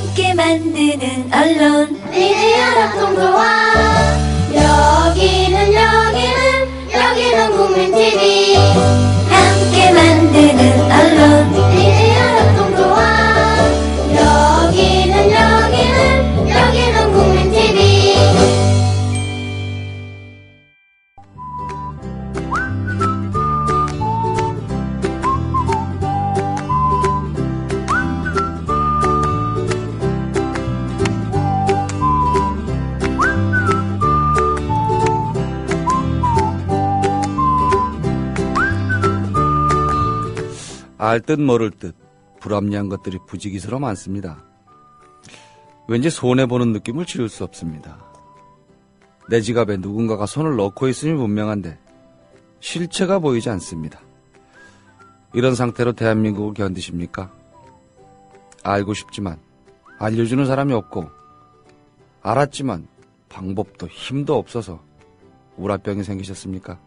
함께 만드는 언론 미디어 합동조합. 여기는 국민TV. 함께 만드는 언론 미디어 합동조합. 여기는 국민TV. 알 듯 모를 듯 불합리한 것들이 부지기수로 많습니다. 왠지 손해보는 느낌을 지울 수 없습니다. 내 지갑에 누군가가 손을 넣고 있음이 분명한데 실체가 보이지 않습니다. 이런 상태로 대한민국을 견디십니까? 알고 싶지만 알려주는 사람이 없고 알았지만 방법도 힘도 없어서 우라병이 생기셨습니까?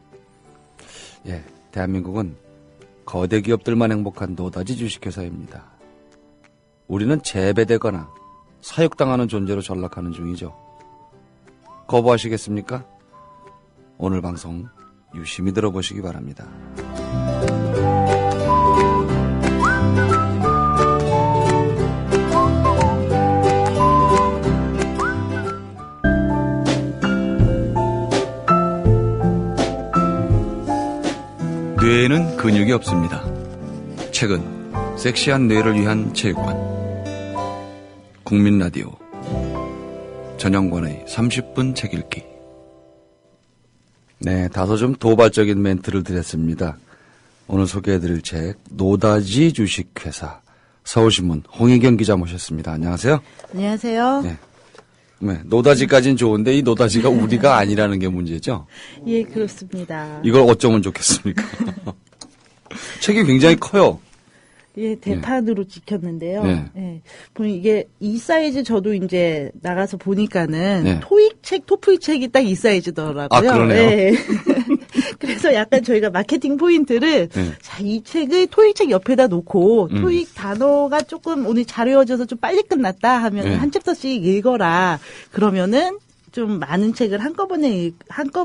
예, 대한민국은 거대 기업들만 행복한 노다지 주식회사입니다. 우리는 재배되거나 사육당하는 존재로 전락하는 중이죠. 거부하시겠습니까? 오늘 방송 유심히 들어보시기 바랍니다. 뇌에는 근육이 없습니다. 최근 섹시한 뇌를 위한 체육관 국민라디오 전영관의 30분 책 읽기. 네, 다소 좀 도발적인 멘트를 드렸습니다. 오늘 소개해드릴 책 노다지 주식회사 서울신문 홍희경 기자 모셨습니다. 안녕하세요. 안녕하세요. 네. 네, 노다지까지는 좋은데 이 노다지가 우리가 아니라는 게 문제죠? 예, 그렇습니다. 이걸 어쩌면 좋겠습니까? 책이 굉장히 커요. 예, 대판으로 찍혔는데요. 네. 예. 보면 이게 이 사이즈 저도 이제 나가서 보니까는 네. 토익 책, 토플 책이 딱 이 사이즈더라고요. 아, 그러네요. 예. 그래서 약간 저희가 마케팅 포인트를 네. 자, 이 책을 토익 책 옆에다 놓고 토익 단어가 조금 오늘 잘 외워져서 좀 빨리 끝났다 하면 네. 한 챕터씩 읽어라. 그러면은 좀 많은 책을 한꺼번에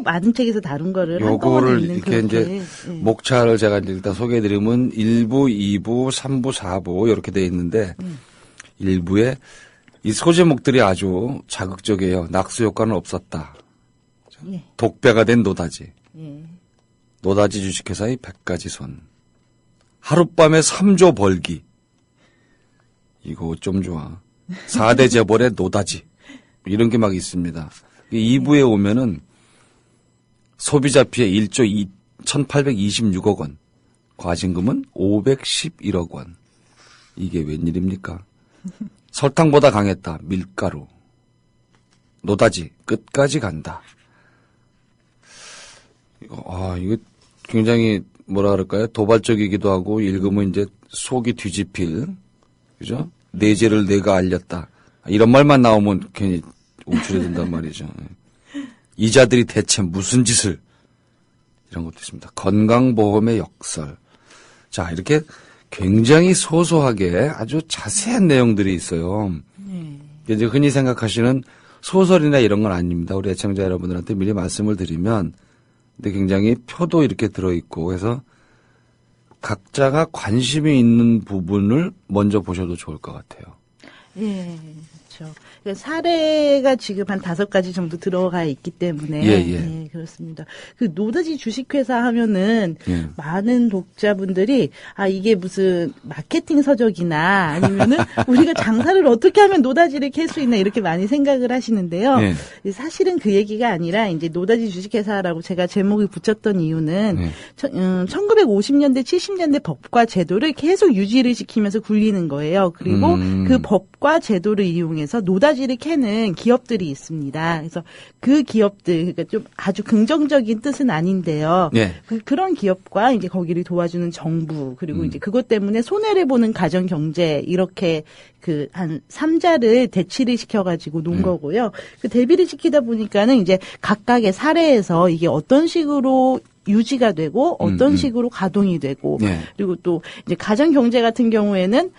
많은 책에서 다룬 거를 한꺼번에 요거를 읽는 이렇게 이제 그렇게. 예. 목차를 제가 이제 일단 소개해드리면 1부, 2부, 3부, 4부 이렇게 돼 있는데 1부에 이 소제목들이 아주 자극적이에요. 낙수 효과는 없었다. 예. 독배가 된 노다지. 예. 노다지 주식회사의 100가지 손. 하룻밤에 3조 벌기. 이거 좀 좋아. 4대 재벌의 노다지. 이런 게 막 있습니다. 2부에 오면은 소비자 피해 1조 1826억 원. 과징금은 511억 원. 이게 웬일입니까? 설탕보다 강했다. 밀가루. 노다지 끝까지 간다. 이거 굉장히 뭐라 그럴까요? 도발적이기도 하고 읽으면 이제 속이 뒤집힐. 그죠? 내 죄를 내가 알렸다. 이런 말만 나오면 괜히 움츠려 든단 말이죠. 이자들이 대체 무슨 짓을. 이런 것도 있습니다. 건강보험의 역설. 자, 이렇게 굉장히 소소하게 아주 자세한 내용들이 있어요. 이제 흔히 생각하시는 소설이나 이런 건 아닙니다. 우리 애청자 여러분들한테 미리 말씀을 드리면, 근데 굉장히 표도 이렇게 들어있고 해서 각자가 관심이 있는 부분을 먼저 보셔도 좋을 것 같아요. 예, 그렇죠. 그러니까 사례가 지금 한 5가지 정도 들어가 있기 때문에. 예. 그렇습니다. 그 노다지 주식회사 하면은 예. 많은 독자분들이 이게 무슨 마케팅 서적이나 아니면은 우리가 장사를 어떻게 하면 노다지를 캘 수 있나 이렇게 많이 생각을 하시는데요. 예. 사실은 그 얘기가 아니라 이제 노다지 주식회사라고 제가 제목을 붙였던 이유는 예. 1950년대, 70년대 법과 제도를 계속 유지를 시키면서 굴리는 거예요. 그리고 그 법과 제도를 이용해서 노다지를 캐는 기업들이 있습니다. 그래서 그 기업들, 그러니까 좀 아주 긍정적인 뜻은 아닌데요. 예. 그런 기업과 이제 거기를 도와주는 정부, 그리고 이제 그것 때문에 손해를 보는 가정 경제, 이렇게 그 한 3자를 대치를 시켜가지고 놓은 거고요. 그 대비를 시키다 보니까는 이제 각각의 사례에서 이게 어떤 식으로 유지가 되고 어떤 식으로 가동이 되고 네. 그리고 또 이제 가정 경제 같은 경우에는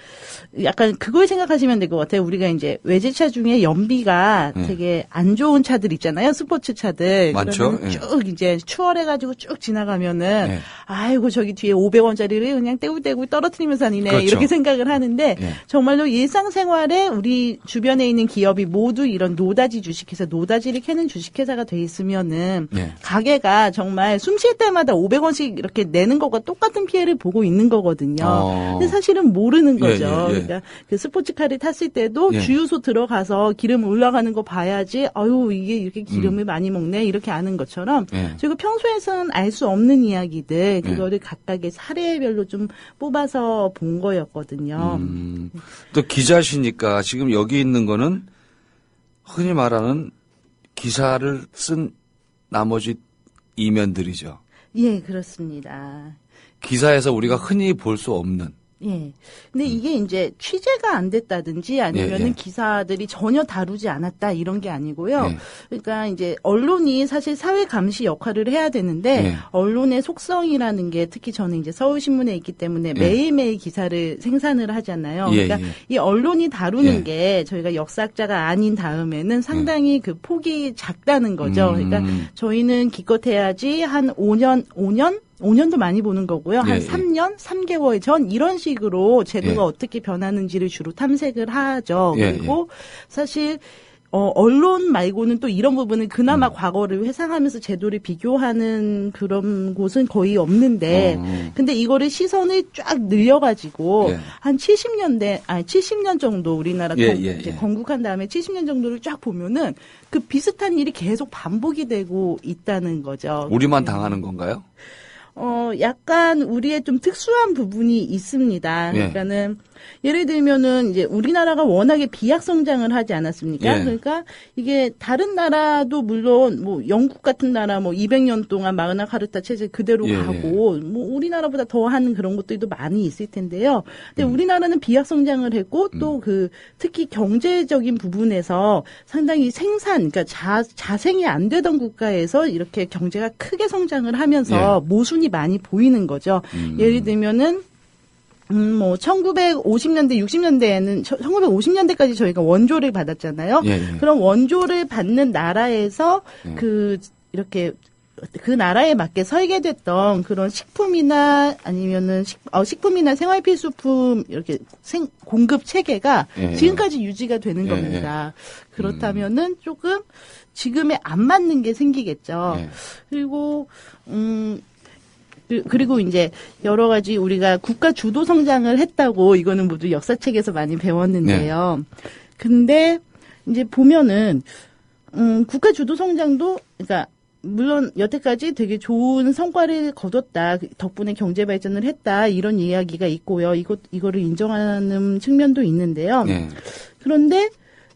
약간 그걸 생각하시면 될 것 같아요. 우리가 이제 외제차 중에 연비가 네. 되게 안 좋은 차들 있잖아요. 스포츠 차들. 많죠. 그러면 예. 쭉 이제 추월해가지고 쭉 지나가면은 네. 아이고 저기 뒤에 500원짜리를 그냥 떼굴떼굴 떨어뜨리면서 다니네 그렇죠. 이렇게 생각을 하는데 예. 정말로 일상생활에 우리 주변에 있는 기업이 모두 이런 노다지 주식회사, 노다지를 캐는 주식회사가 돼 있으면은 예. 가게가 정말 숨 쉴 때마다 500원씩 이렇게 내는 것과 똑같은 피해를 보고 있는 거거든요. 근데 사실은 모르는 예, 거죠. 예, 예. 그러니까 그 스포츠카를 탔을 때도 예. 주유소 들어가서 기름 올라가는 거 봐야지 아유 이게 이렇게 기름을 많이 먹네 이렇게 아는 것처럼 예. 저희가 평소에서는 알 수 없는 이야기들 그거를 각각의 사례별로 좀 뽑아서 본 거였거든요. 또 기자시니까 지금 여기 있는 거는 흔히 말하는 기사를 쓴 나머지 이면들이죠. 예, 그렇습니다. 기사에서 우리가 흔히 볼 수 없는. 예. 근데 이게 이제 취재가 안 됐다든지 아니면은 예, 예. 기사들이 전혀 다루지 않았다 이런 게 아니고요. 예. 그러니까 이제 언론이 사실 사회 감시 역할을 해야 되는데 예. 언론의 속성이라는 게 특히 저는 이제 서울신문에 있기 때문에 매일매일 기사를 생산을 하잖아요. 예, 그러니까 예. 이 언론이 다루는 예. 게 저희가 역사학자가 아닌 다음에는 상당히 그 폭이 작다는 거죠. 그러니까 저희는 기껏해야지 한 5년도 많이 보는 거고요. 예, 한 예. 3년, 3개월 전 이런 식으로 제도가 예. 어떻게 변하는지를 주로 탐색을 하죠. 예, 그리고 사실 언론 말고는 또 이런 부분은 그나마 과거를 회상하면서 제도를 비교하는 그런 곳은 거의 없는데 근데 이거를 시선을 쫙 늘려가지고 예. 한 70년 정도 우리나라 예, 이제 예, 예. 건국한 다음에 70년 정도를 쫙 보면은 그 비슷한 일이 계속 반복이 되고 있다는 거죠. 우리만 당하는 건가요? 약간 우리의 좀 특수한 부분이 있습니다. 예. 그러니까는 예를 들면은 이제 우리나라가 워낙에 비약 성장을 하지 않았습니까? 예. 그러니까 이게 다른 나라도 물론 뭐 영국 같은 나라 뭐 200년 동안 마그나 카르타 체제 그대로 예, 가고 뭐 우리나라보다 더 하는 그런 것들도 많이 있을 텐데요. 근데 우리나라는 비약 성장을 했고 또 그 특히 경제적인 부분에서 상당히 그러니까 자생이 안 되던 국가에서 이렇게 경제가 크게 성장을 하면서 모순이 많이 보이는 거죠. 예를 들면은 뭐 1950년대, 60년대에는 1950년대까지 저희가 원조를 받았잖아요. 예, 예. 그럼 원조를 받는 나라에서 이렇게 그 나라에 맞게 설계됐던 그런 식품이나 아니면은 식품이나 생활 필수품 이렇게 공급 체계가 예. 지금까지 유지가 되는 예. 겁니다. 그렇다면은 조금 지금에 안 맞는 게 생기겠죠. 예. 그리고 이제 여러 가지 우리가 국가 주도 성장을 했다고 이거는 모두 역사책에서 많이 배웠는데요. 근데 이제 보면은 국가 주도 성장도 그러니까 물론 여태까지 되게 좋은 성과를 거뒀다. 덕분에 경제 발전을 했다. 이런 이야기가 있고요. 이거를 인정하는 측면도 있는데요. 네. 그런데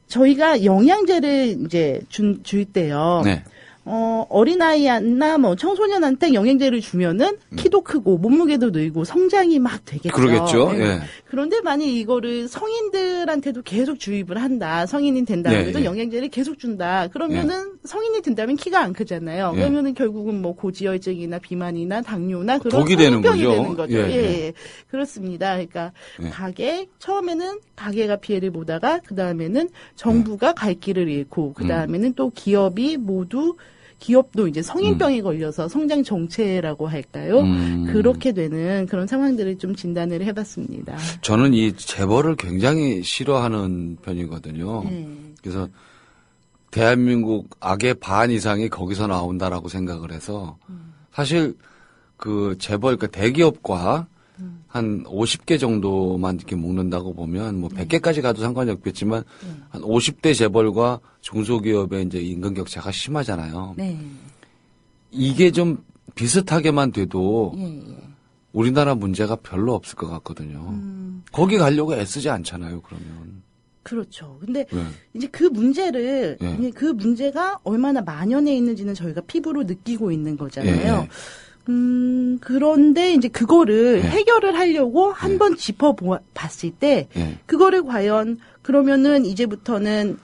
저희가 영양제를 이제 줄 때요. 네. 어린아이나 뭐 청소년한테 영양제를 주면은 키도 크고 몸무게도 늘고 성장이 막 되겠죠. 그러겠죠. 네. 예. 그런데 만약 이거를 성인들한테도 계속 주입을 한다. 성인이 된다고 해도 예. 영양제를 계속 준다. 그러면은 성인이 된다면 키가 안 크잖아요. 예. 그러면은 결국은 뭐 고지혈증이나 비만이나 당뇨나 그런 독이 되는 병이 거죠. 되는 거죠. 예, 예, 예. 예. 그렇습니다. 그러니까 예. 처음에는 가게가 피해를 보다가 그 다음에는 정부가 갈 길을 잃고 그 다음에는 또 기업도 이제 성인병에 걸려서 성장 정체라고 할까요? 그렇게 되는 그런 상황들을 좀 진단을 해봤습니다. 저는 이 재벌을 굉장히 싫어하는 편이거든요. 그래서 대한민국 악의 반 이상이 거기서 나온다라고 생각을 해서 사실 그 재벌, 그러니까 대기업과 한 50개 정도만 이렇게 묶는다고 보면 뭐 100개까지 가도 상관이 없겠지만 한 50대 재벌과 중소기업의 이제 임금 격차가 심하잖아요. 네. 이게 좀 비슷하게만 돼도 예. 우리나라 문제가 별로 없을 것 같거든요. 거기 가려고 애쓰지 않잖아요, 그러면. 그렇죠. 근데 네. 이제 그 문제를 예. 그 문제가 얼마나 만연해 있는지는 저희가 피부로 느끼고 있는 거잖아요. 예. 그런데 이제 그거를 예. 해결을 하려고 한번 짚어봤을 때 예. 그거를 과연 그러면은 이제부터는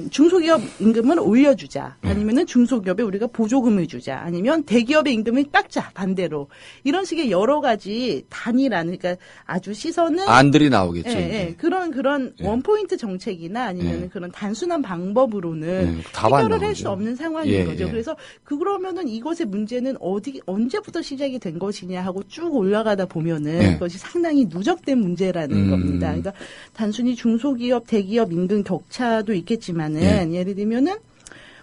중소기업 임금을 올려주자. 아니면은 중소기업에 우리가 보조금을 주자. 아니면 대기업의 임금을 깎자. 반대로. 이런 식의 여러 가지 단일한, 그러니까 아주 시선은. 안들이 나오겠죠. 예, 이제. 예. 그런 원포인트 정책이나 아니면 그런 단순한 방법으로는 답은 해결을 할 나오죠. 수 없는 상황인 예, 거죠. 예. 그래서 그러면은 이것의 문제는 언제부터 시작이 된 것이냐 하고 쭉 올라가다 보면은 예. 그것이 상당히 누적된 문제라는 겁니다. 그러니까 단순히 중소기업, 대기업 임금 격차도 있겠지만은 예를 들면은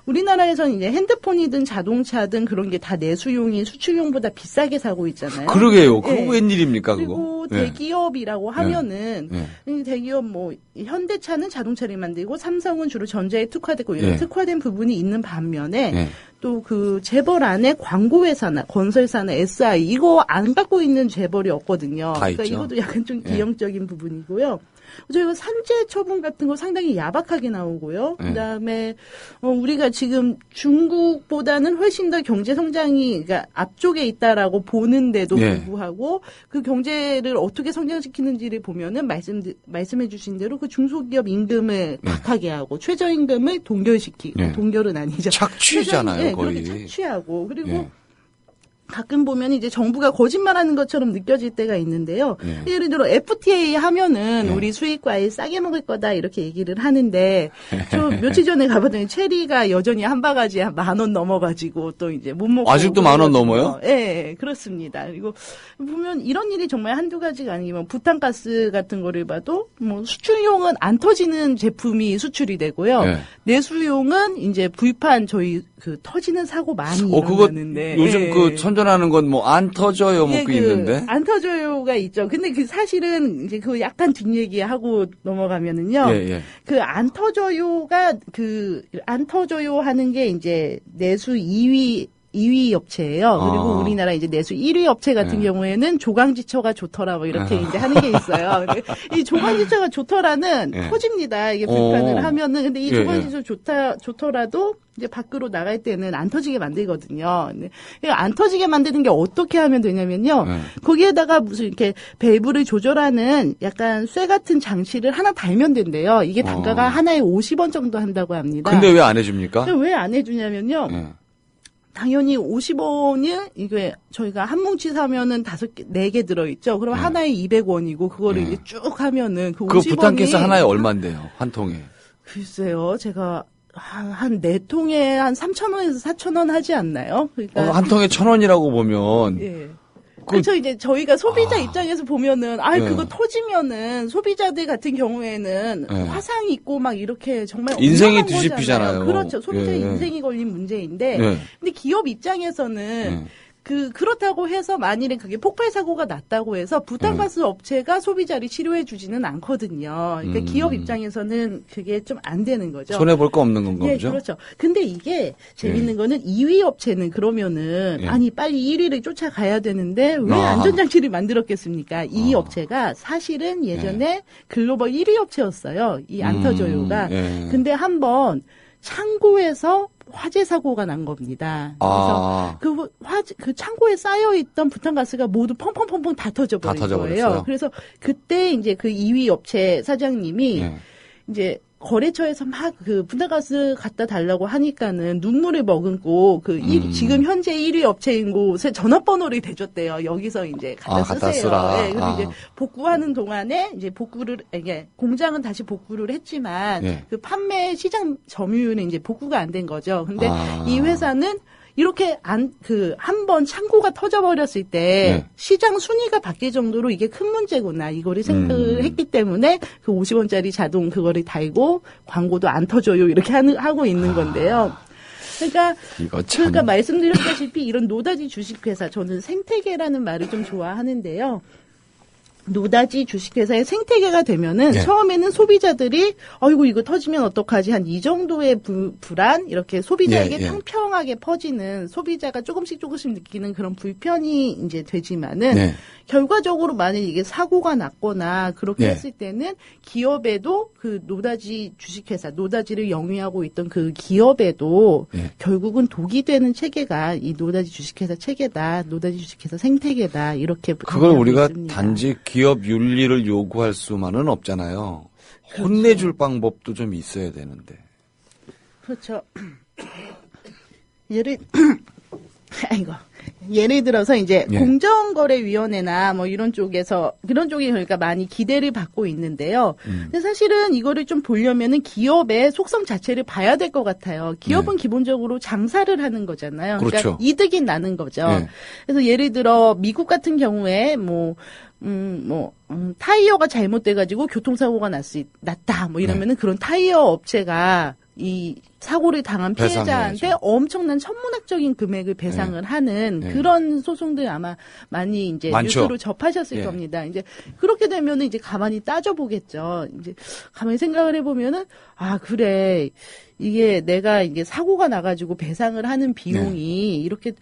우리나라에서는 이제 핸드폰이든 자동차든 그런 게 다 내수용이 수출용보다 비싸게 사고 있잖아요. 그러게요. 그거 예. 웬일입니까, 그리고 그거? 예. 대기업이라고 하면은 예. 이 대기업 뭐 현대차는 자동차를 만들고 삼성은 주로 전자에 특화되고 이런 예. 특화된 부분이 있는 반면에 예. 또 그 재벌 안에 광고회사나 건설사나 SI 이거 안 갖고 있는 재벌이 없거든요. 다 그러니까 있죠. 이것도 약간 좀 예. 기형적인 부분이고요. 저희가 산재 처분 같은 거 상당히 야박하게 나오고요. 예. 그다음에 우리가 지금 중국보다는 훨씬 더 경제 성장이 그러니까 앞쪽에 있다라고 보는데도 예. 불구하고 그 경제를 어떻게 성장시키는지를 보면은 말씀해 주신 대로 그 중소기업 임금을 박하게 하고 최저임금을 동결시키고 예. 동결은 아니죠. 착취잖아요, 네, 거의. 그렇게 착취하고 그리고 예. 가끔 보면 이제 정부가 거짓말하는 것처럼 느껴질 때가 있는데요. 예. 예를 들어 FTA 하면은 예. 우리 수입 과일 싸게 먹을 거다 이렇게 얘기를 하는데 저 며칠 전에 가봤더니 체리가 여전히 한 바가지에 10,000원 넘어가지고 또 이제 못 먹고 아직도 10,000원 넘어요? 예, 그렇습니다. 그리고 보면 이런 일이 정말 한두 가지가 아니면 부탄가스 같은 거를 봐도 뭐 수출용은 안 터지는 제품이 수출이 되고요. 예. 내수용은 이제 불판 저희 그 터지는 사고 많이 그거 일어나는데 요즘 예. 그 선전하는 건 뭐 안 터져요, 뭐 예, 그 있는데. 안 터져요가 있죠. 근데 그 사실은 이제 그 약간 뒷얘기 하고 넘어가면은요. 예, 예. 그 안 터져요가 안 터져요 하는 게 이제 내수 2위 업체예요. 그리고 우리나라 이제 내수 1위 업체 같은 경우에는 조강지처가 좋더라 뭐 이렇게 이제 하는 게 있어요. 근데 이 조강지처가 좋더라는 예. 터집니다. 이게 불판을 오. 하면은 근데 이 예, 조강지처 좋더라도 이제 밖으로 나갈 때는 안 터지게 만들거든요. 근데 안 터지게 만드는 게 어떻게 하면 되냐면요. 거기에다가 무슨 이렇게 밸브를 조절하는 약간 쇠 같은 장치를 하나 달면 된대요. 이게 단가가 하나에 50원 정도 한다고 합니다. 근데 왜 안 해줍니까? 왜 안 해주냐면요. 예. 당연히 50원이 이게 저희가 한 뭉치 사면은 4개 들어있죠. 그럼 하나에 200원이고 그거를 이제 쭉 하면은 그 50원이 그 부탄가스 하나에 얼만데요? 한 통에. 글쎄요. 제가 한 4통에 한 3,000원에서 4,000원 하지 않나요? 그러니까 한 통에 1,000원이라고 보면. 예. 그렇죠. 이제 저희가 소비자 입장에서 보면은, 그거 터지면은 소비자들 같은 경우에는 화상이 있고 막 이렇게 정말 인생이 엄청난 뒤집히잖아요. 거잖아요. 그렇죠. 소비자 예. 인생이 걸린 문제인데, 예. 근데 기업 입장에서는 그렇다고 해서 만일에 그게 폭발 사고가 났다고 해서 부탄가스 업체가 소비자를 치료해 주지는 않거든요. 그러니까 기업 입장에서는 그게 좀 안 되는 거죠. 손해 볼 거 없는 건가 예, 보죠? 그렇죠. 근데 이게 재밌는 거는 2위 업체는 그러면은 아니 빨리 1위를 쫓아가야 되는데 왜 안전장치를 만들었겠습니까? 이 업체가 사실은 예전에 글로벌 1위 업체였어요. 이 안 터져요가. 근데 한번 창고에서 화재 사고가 난 겁니다. 그래서 그 창고에 쌓여있던 부탄가스가 모두 펑펑펑펑 다 터져버린 거예요. 그래서 그때 이제 그 2위 업체 사장님이 이제 거래처에서 막 그 부탄가스 갖다 달라고 하니까는 눈물을 머금고 지금 현재 1위 업체인 곳에 전화번호를 대줬대요. 여기서 이제 갖다 쓰세요. 네, 그래서 이제 복구하는 동안에 이제 이게 공장은 다시 복구를 했지만 그 판매 시장 점유율은 이제 복구가 안 된 거죠. 근데 이 회사는 이렇게 한 번 창고가 터져버렸을 때 시장 순위가 바뀔 정도로 이게 큰 문제구나. 이거를 생각을 했기 때문에 그 50원짜리 자동 그거를 달고 광고도 안 터져요. 이렇게 하고 있는 건데요. 그러니까 말씀드렸다시피 이런 노다지 주식회사, 저는 생태계라는 말을 좀 좋아하는데요. 노다지 주식회사의 생태계가 되면은 처음에는 소비자들이 아이고 이거 터지면 어떡하지 한 이 정도의 불안 이렇게 소비자에게 평평하게 퍼지는 소비자가 조금씩 느끼는 그런 불편이 이제 되지만은 결과적으로 만약 이게 사고가 났거나 그렇게 했을 때는 기업에도 그 노다지 주식회사 노다지를 영위하고 있던 그 기업에도 결국은 독이 되는 체계가 이 노다지 주식회사 체계다. 노다지 주식회사 생태계다. 이렇게 그걸 우리가 있습니다. 단지 기업 윤리를 요구할 수만은 없잖아요. 혼내줄 방법도 좀 있어야 되는데. 그렇죠. 예를 들어서 이제 예. 공정거래위원회나 뭐 이런 쪽에서 그런 쪽이 그러니까 많이 기대를 받고 있는데요. 근데 사실은 이거를 좀 보려면은 기업의 속성 자체를 봐야 될 것 같아요. 기업은 기본적으로 장사를 하는 거잖아요. 그러니까 그렇죠. 이득이 나는 거죠. 예. 그래서 예를 들어 미국 같은 경우에 타이어가 잘못돼가지고 교통사고가 났다. 뭐 이러면은 그런 타이어 업체가 이 사고를 당한 피해자한테 배상해야죠. 엄청난 천문학적인 금액을 배상을 하는 그런 소송들 아마 많이 이제 많죠. 뉴스로 접하셨을 예. 겁니다. 이제 그렇게 되면은 이제 가만히 따져보겠죠. 이제 가만히 생각을 해보면은 아 그래 이게 내가 이게 사고가 나가지고 배상을 하는 비용이 이렇게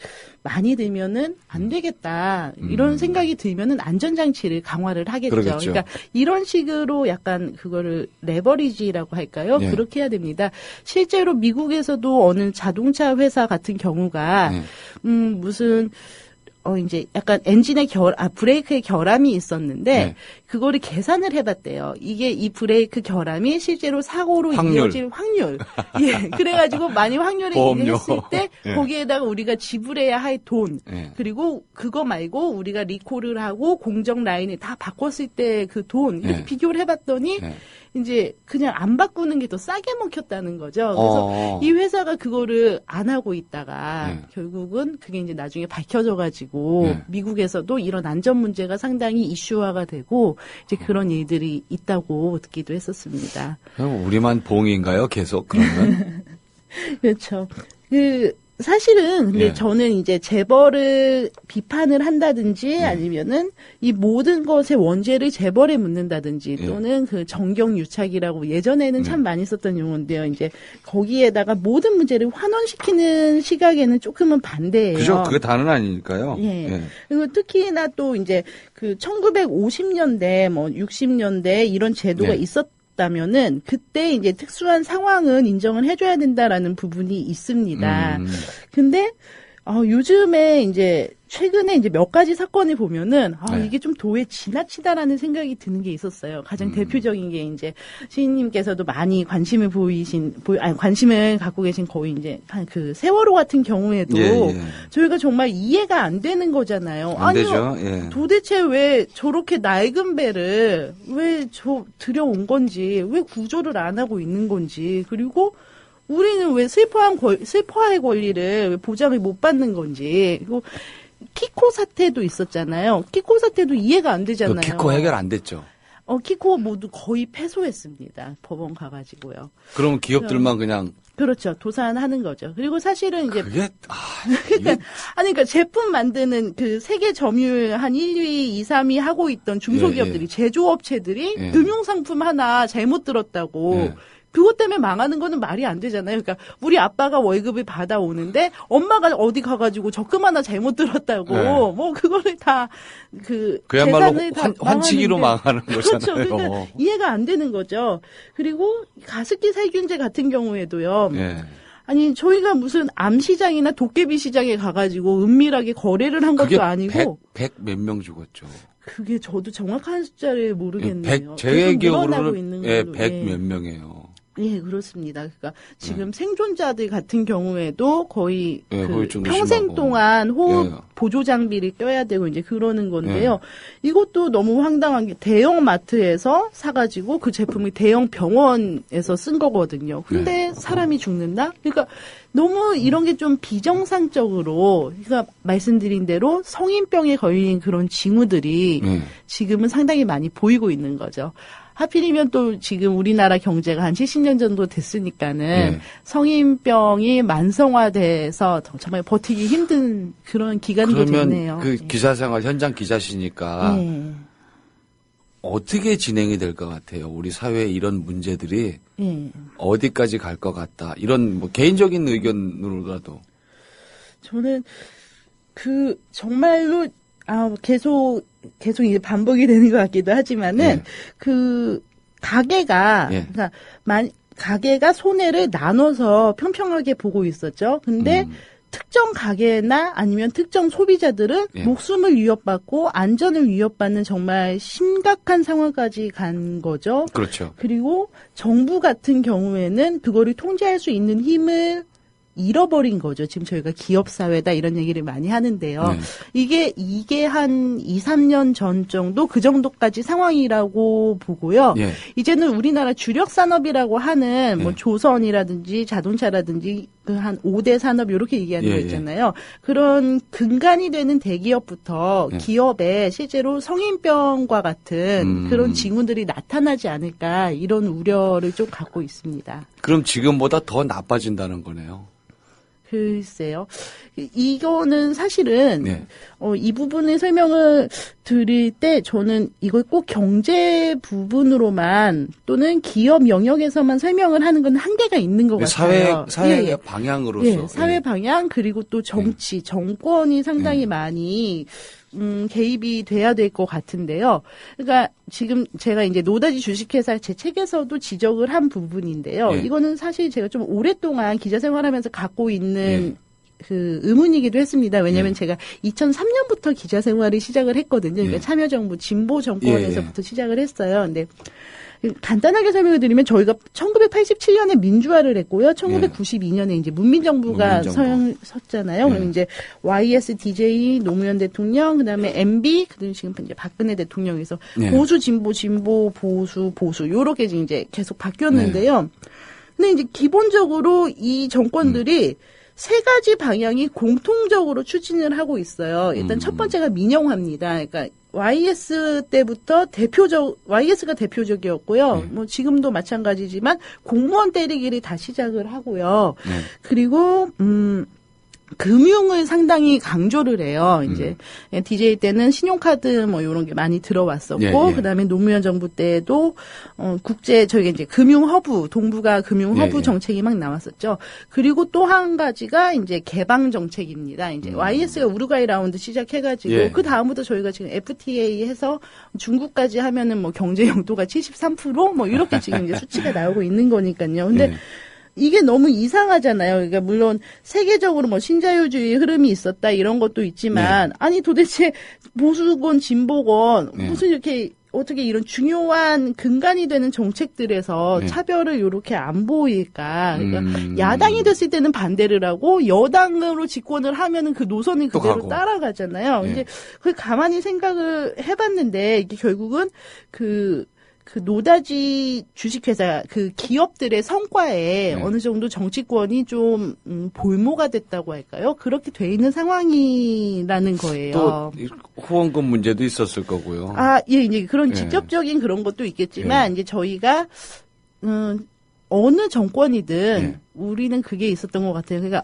많이 들면은 안 되겠다 이런 생각이 들면은 안전장치를 강화를 하겠죠. 그러겠죠. 그러니까 이런 식으로 약간 그거를 레버리지라고 할까요? 예. 그렇게 해야 됩니다. 실제로 미국에서도 어느 자동차 회사 같은 경우가 무슨 이제 약간 엔진의 브레이크의 결함이 있었는데 네. 그거를 계산을 해봤대요. 이게 이 브레이크 결함이 실제로 사고로 이어질 확률. 예. 그래가지고 만약 확률이 보험료. 했을 때 예. 거기에다가 우리가 지불해야 할 돈 예. 그리고 그거 말고 우리가 리콜을 하고 공정 라인을 다 바꿨을 때 그 돈 이렇게 예. 비교를 해봤더니 예. 이제 그냥 안 바꾸는 게 더 싸게 먹혔다는 거죠. 그래서 이 회사가 그거를 안 하고 있다가 네. 결국은 그게 이제 나중에 밝혀져가지고 네. 미국에서도 이런 안전 문제가 상당히 이슈화가 되고 이제 그런 일들이 있다고 듣기도 했었습니다. 우리만 봉인가요? 계속 그러면? 그렇죠. 사실은 근데 예. 저는 이제 재벌을 비판을 한다든지 아니면은 이 모든 것의 원죄를 재벌에 묻는다든지 예. 또는 그 정경유착이라고 예전에는 참 많이 썼던 용어인데요. 이제 거기에다가 모든 문제를 환원시키는 시각에는 조금은 반대예요. 그죠? 그게 다는 아니니까요. 예. 그리고 특히나 또 이제 그 1950년대 뭐 60년대 이런 제도가 네. 있었다면은 그때 이제 특수한 상황은 인정을 해줘야 된다라는 부분이 있습니다. 근데 요즘에 이제 최근에 이제 몇 가지 사건을 보면은 네. 이게 좀 도에 지나치다라는 생각이 드는 게 있었어요. 가장 대표적인 게 이제 시인님께서도 많이 관심을 관심을 갖고 계신 거의 이제 한 그 세월호 같은 경우에도 예. 저희가 정말 이해가 안 되는 거잖아요. 안 되죠. 예. 도대체 왜 저렇게 낡은 배를 왜 들여온 건지, 왜 구조를 안 하고 있는 건지, 그리고 우리는 왜 슬퍼할 권리를 왜 보장을 못 받는 건지, 그리고 키코 사태도 있었잖아요. 키코 사태도 이해가 안 되잖아요. 키코 해결 안 됐죠. 키코 모두 거의 패소했습니다. 법원 가가지고요. 그러면 기업들만 그냥 그렇죠. 도산하는 거죠. 그리고 사실은 이제 그게 그러니까 제품 만드는 그 세계 점유율 한 1위, 2, 3위 하고 있던 중소기업들이 예. 제조업체들이 예. 금융상품 하나 잘못 들었다고 예. 그것 때문에 망하는 거는 말이 안 되잖아요. 그러니까 우리 아빠가 월급을 받아오는데 엄마가 어디 가가지고 적금 하나 잘못 들었다고 예. 뭐 그거를 다 그야말로 재산을 다 환치기로 망하는 그렇죠. 거잖아요. 그러니까 이해가 안 되는 거죠. 그리고 가습기 살균제 같은 경우에도요. 예. 아니 저희가 무슨 암시장이나 도깨비 시장에 가가지고 은밀하게 거래를 한 그게 것도 아니고 100 몇 명 죽었죠. 그게 저도 정확한 숫자를 모르겠네요. 제 계속 늘어나고 기억으로는 있는 걸로. 100 몇 명이에요. 예, 그렇습니다. 그러니까 지금 생존자들 같은 경우에도 거의 예, 그 후유증도 평생 심하고. 동안 호흡 예. 보조 장비를 껴야 되고 이제 그러는 건데요. 이것도 너무 황당한 게 대형 마트에서 사가지고 그 제품이 대형 병원에서 쓴 거거든요. 근데 사람이 죽는다? 그러니까 너무 이런 게 좀 비정상적으로, 그러니까 말씀드린 대로 성인병에 걸린 그런 징후들이 지금은 상당히 많이 보이고 있는 거죠. 하필이면 또 지금 우리나라 경제가 한 70년 정도 됐으니까는 성인병이 만성화돼서 정말 버티기 힘든 그런 기간도 됐네요. 그러면 그 기사생활 현장 기자시니까 어떻게 진행이 될 것 같아요? 우리 사회에 이런 문제들이 어디까지 갈 것 같다. 이런 뭐 개인적인 의견으로라도. 저는 정말로 계속 이제 반복이 되는 것 같기도 하지만은 가게가 그러니까 가게가 손해를 나눠서 평평하게 보고 있었죠. 근데 특정 가게나 아니면 특정 소비자들은 예. 목숨을 위협받고 안전을 위협받는 정말 심각한 상황까지 간 거죠. 그렇죠. 그리고 정부 같은 경우에는 그거를 통제할 수 있는 힘을 잃어버린 거죠. 지금 저희가 기업사회다 이런 얘기를 많이 하는데요. 네. 이게 한 2, 3년 전 정도 그 정도까지 상황이라고 보고요. 예. 이제는 우리나라 주력 산업이라고 하는 뭐 예. 조선이라든지 자동차라든지 그 한 5대 산업 이렇게 얘기하는 예, 거 있잖아요. 그런 근간이 되는 대기업부터 예. 기업에 실제로 성인병과 같은 그런 징후들이 나타나지 않을까 이런 우려를 좀 갖고 있습니다. 그럼 지금보다 더 나빠진다는 거네요. 글쎄요. 이거는 사실은 네. 이 부분의 설명을 드릴 때 저는 이걸 꼭 경제 부분으로만 또는 기업 영역에서만 설명을 하는 건 한계가 있는 것 같아요. 사회 예. 방향으로서. 예, 사회 방향 그리고 또 정치, 정권이 상당히 많이 개입이 돼야 될 것 같은데요. 그러니까 지금 제가 이제 노다지 주식회사 제 책에서도 지적을 한 부분인데요. 예. 이거는 사실 제가 좀 오랫동안 기자 생활하면서 갖고 있는 그 의문이기도 했습니다. 왜냐하면 제가 2003년부터 기자 생활을 시작을 했거든요. 그러니까 참여정부 진보 정권에서부터 시작을 했어요. 근데 간단하게 설명을 드리면 저희가 1987년에 민주화를 했고요. 1992년에 이제 문민정부가 섰잖아요. 그럼 이제 YSDJ 노무현 대통령, 그다음에 MB, 그다음에 지금 이제 박근혜 대통령에서 보수 진보 보수 요렇게 이제 계속 바뀌었는데요. 근데 이제 기본적으로 이 정권들이 세 가지 방향이 공통적으로 추진을 하고 있어요. 일단 첫 번째가 민영화입니다. 그러니까 YS 때부터 YS가 대표적이었고요. 뭐 지금도 마찬가지지만 공무원 때리기를 다 시작을 하고요. 그리고 금융을 상당히 강조를 해요. 이제 DJ 때는 신용카드 뭐 이런 게 많이 들어왔었고, 그다음에 노무현 정부 때도 저희가 이제 금융 허브, 동북아 금융 허브 정책이 막 나왔었죠. 그리고 또 한 가지가 이제 개방 정책입니다. 이제 YS가 우루과이 라운드 시작해가지고 그 다음부터 저희가 지금 FTA 해서 중국까지 하면은 뭐 경제 영도가 73% 이렇게 지금 이제 수치가 나오고 있는 거니까요. 근데 이게 너무 이상하잖아요. 그러니까 물론 세계적으로 뭐 신자유주의 흐름이 있었다 이런 것도 있지만 아니 도대체 보수건 진보건 무슨 이렇게 어떻게 이런 중요한 근간이 되는 정책들에서 차별을 이렇게 안 보일까? 그러니까 야당이 됐을 때는 반대를 하고 여당으로 집권을 하면은 그 노선을 그대로 따라가잖아요. 이제 그 가만히 생각을 해봤는데 이게 결국은 그 노다지 주식회사 그 기업들의 성과에 어느 정도 정치권이 좀 볼모가 됐다고 할까요? 그렇게 돼 있는 상황이라는 거예요. 또 후원금 문제도 있었을 거고요. 이제 그런 직접적인 그런 것도 있겠지만 이제 저희가 어느 정권이든 우리는 그게 있었던 것 같아요. 그러니까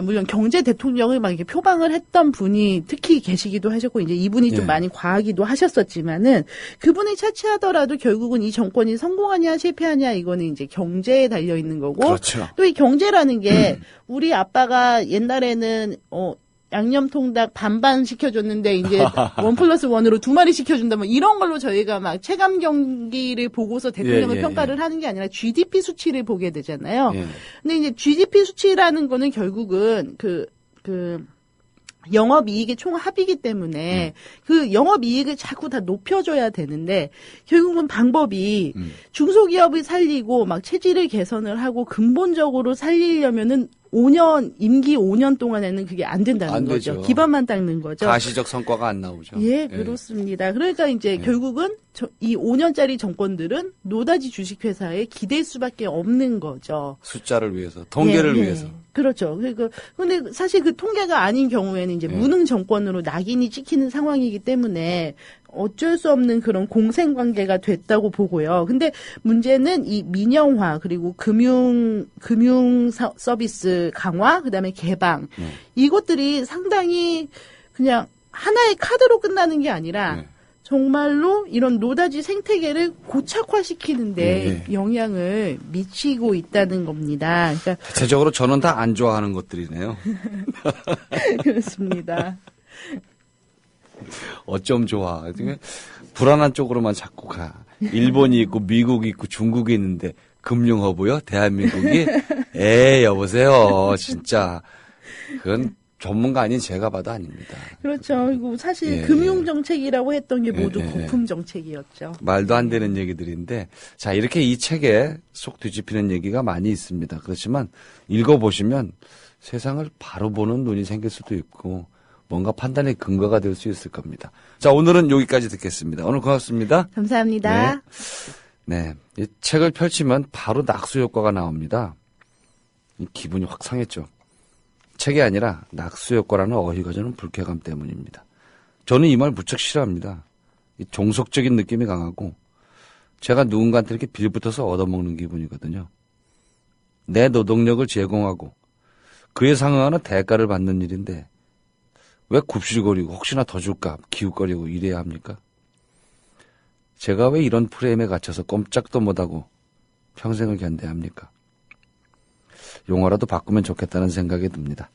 물론 경제 대통령을 막 이렇게 표방을 했던 분이 특히 계시기도 하셨고, 이제 이분이 좀 많이 과하기도 하셨었지만은, 그분을 차치하더라도 결국은 이 정권이 성공하냐 실패하냐 이거는 이제 경제에 달려 있는 거고, 그렇죠. 또 이 경제라는 게 우리 아빠가 옛날에는 양념통닭 반반 시켜줬는데 이제 1+1으로 2마리 시켜준다 뭐 이런 걸로 저희가 막 체감 경기를 보고서 대통령을 평가를 하는 게 아니라 GDP 수치를 보게 되잖아요. 근데 이제 GDP 수치라는 거는 결국은 그 영업이익의 총합이기 때문에 그 영업이익을 자꾸 다 높여줘야 되는데 결국은 방법이 중소기업을 살리고 막 체질을 개선을 하고 근본적으로 살리려면은 임기 5년 동안에는 그게 안 된다는 거죠. 되죠. 기반만 닦는 거죠. 가시적 성과가 안 나오죠. 그렇습니다. 그러니까 이제 결국은 이 5년짜리 정권들은 노다지 주식회사에 기댈 수밖에 없는 거죠. 숫자를 위해서, 통계를 위해서. 그렇죠. 근데 사실 그 통계가 아닌 경우에는 이제 무능 정권으로 낙인이 찍히는 상황이기 때문에 어쩔 수 없는 그런 공생관계가 됐다고 보고요. 근데 문제는 이 민영화 그리고 금융 서비스 강화 그다음에 개방 이것들이 상당히 그냥 하나의 카드로 끝나는 게 아니라 정말로 이런 노다지 생태계를 고착화시키는데 영향을 미치고 있다는 겁니다. 그러니까 대체적으로 저는 다 안 좋아하는 것들이네요. 그렇습니다. 어쩜 좋아. 불안한 쪽으로만 자꾸 가. 일본이 있고 미국이 있고 중국이 있는데 금융허브요? 대한민국이? 여보세요. 진짜. 그건 전문가 아닌 제가 봐도 아닙니다. 그렇죠. 그리고 사실 예, 금융정책이라고 했던 게 모두 예, 예. 거품정책이었죠. 말도 안 되는 얘기들인데, 자, 이렇게 이 책에 속 뒤집히는 얘기가 많이 있습니다. 그렇지만 읽어보시면 세상을 바로 보는 눈이 생길 수도 있고 뭔가 판단의 근거가 될 수 있을 겁니다. 자, 오늘은 여기까지 듣겠습니다. 오늘 고맙습니다. 감사합니다. 네. 이 책을 펼치면 바로 낙수 효과가 나옵니다. 이 기분이 확 상했죠. 책이 아니라 낙수 효과라는 어휘가 주는 불쾌감 때문입니다. 저는 이 말 무척 싫어합니다. 이 종속적인 느낌이 강하고 제가 누군가한테 이렇게 빌붙어서 얻어먹는 기분이거든요. 내 노동력을 제공하고 그에 상응하는 대가를 받는 일인데 왜 굽실거리고 혹시나 더 줄까 기웃거리고 이래야 합니까? 제가 왜 이런 프레임에 갇혀서 꼼짝도 못하고 평생을 견뎌야 합니까? 용어라도 바꾸면 좋겠다는 생각이 듭니다.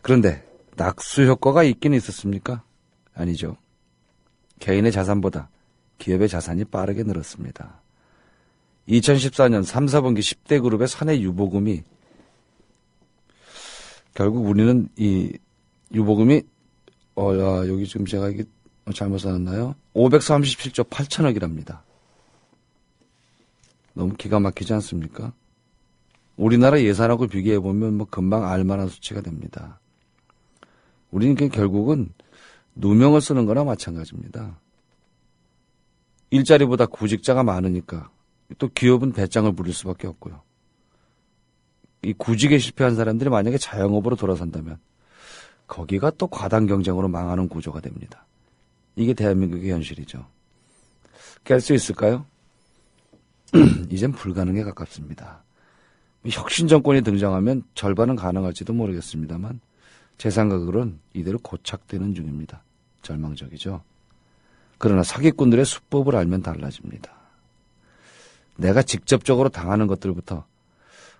그런데 낙수 효과가 있긴 있었습니까? 아니죠. 개인의 자산보다 기업의 자산이 빠르게 늘었습니다. 2014년 3, 4분기 10대 그룹의 사내 유보금이 결국 우리는 이 유보금이 여기 지금 제가 이게 잘못 써놨나요? 537조 8천억이랍니다. 너무 기가 막히지 않습니까? 우리나라 예산하고 비교해보면 뭐 금방 알만한 수치가 됩니다. 우리는 결국은 누명을 쓰는 거나 마찬가지입니다. 일자리보다 구직자가 많으니까 또 기업은 배짱을 부릴 수밖에 없고요. 이 구직에 실패한 사람들이 만약에 자영업으로 돌아선다면 거기가 또 과당 경쟁으로 망하는 구조가 됩니다. 이게 대한민국의 현실이죠. 깰 수 있을까요? 이젠 불가능에 가깝습니다. 혁신 정권이 등장하면 절반은 가능할지도 모르겠습니다만 제 생각으로는 이대로 고착되는 중입니다. 절망적이죠. 그러나 사기꾼들의 수법을 알면 달라집니다. 내가 직접적으로 당하는 것들부터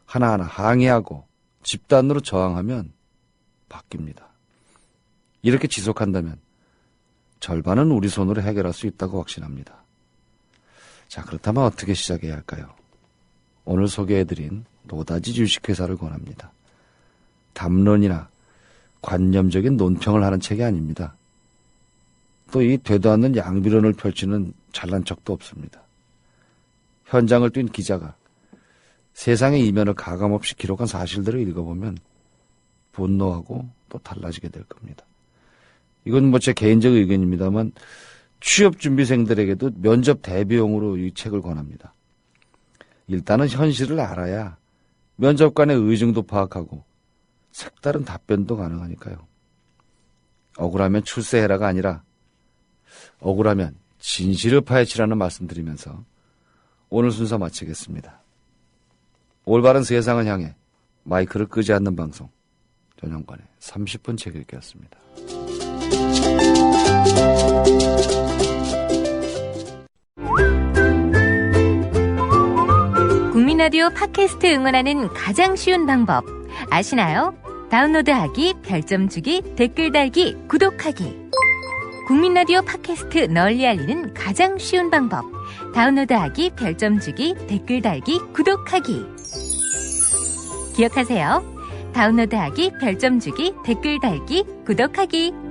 하나하나 항의하고 집단으로 저항하면 바뀝니다. 이렇게 지속한다면 절반은 우리 손으로 해결할 수 있다고 확신합니다. 자, 그렇다면 어떻게 시작해야 할까요? 오늘 소개해드린 노다지 주식회사를 권합니다. 담론이나 관념적인 논평을 하는 책이 아닙니다. 또 이 되도 않는 양비론을 펼치는 잘난 척도 없습니다. 현장을 뛴 기자가 세상의 이면을 가감없이 기록한 사실들을 읽어보면 분노하고 또 달라지게 될 겁니다. 이건 뭐 제 개인적 의견입니다만 취업준비생들에게도 면접 대비용으로 이 책을 권합니다. 일단은 현실을 알아야 면접관의 의중도 파악하고 색다른 답변도 가능하니까요. 억울하면 출세해라가 아니라 억울하면 진실을 파헤치라는 말씀드리면서 오늘 순서 마치겠습니다. 올바른 세상을 향해 마이크를 끄지 않는 방송 전영관의 30분 책 읽기였습니다. 국민라디오 팟캐스트 응원하는 가장 쉬운 방법 아시나요? 다운로드하기, 별점 주기, 댓글 달기, 구독하기. 국민라디오 팟캐스트 널리 알리는 가장 쉬운 방법. 다운로드하기, 별점 주기, 댓글 달기, 구독하기. 기억하세요. 다운로드하기, 별점 주기, 댓글 달기, 구독하기.